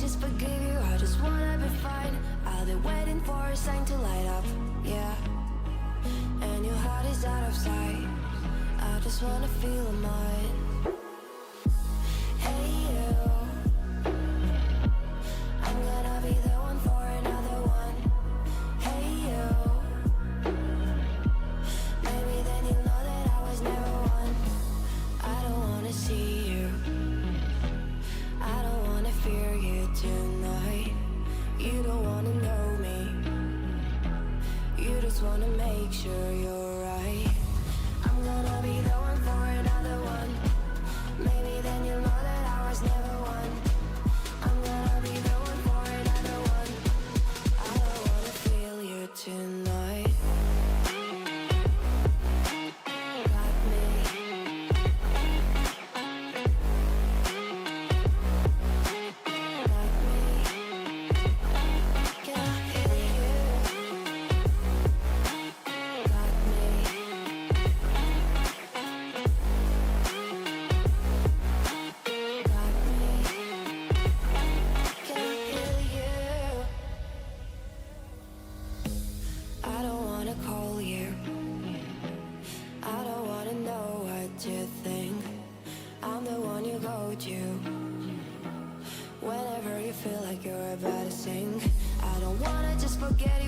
just forgive you, I just wanna be fine. I'll be waiting for a sign to light up, yeah. And your heart is out of sight, I just wanna feel mine. Hey you, I'm gonna be the one for another one. Hey you, maybe then you'll know that I was never one. I don't wanna see you, I don't wanna fear you tonight. You don't wanna know me, you just wanna make sure you're right. I'm gonna be the one for another one. Maybe then you'll know that I was never one. I'm gonna be the one for another one. I don't wanna feel you tonight. Got me. Got me. Can I feel you? Got me. Got me. Can I feel you? I don't wanna call you, I don't wanna know what you think. I'm the one you go to whenever you feel like you're about to sink. I don't wanna just forget